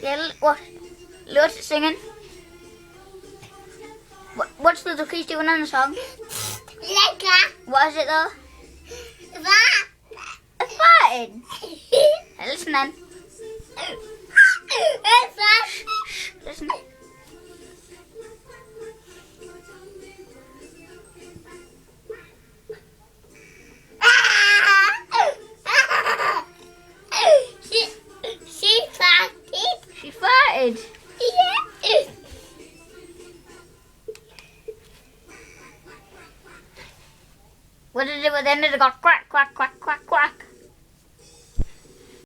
Yeah, what? What's it singing? What's the duckies doing on the song? What is it though? A farting. Hey, listen then. Shh, listen. She farted. She farted. Yeah. What did it do at the end of the got quack, quack, quack, quack, quack?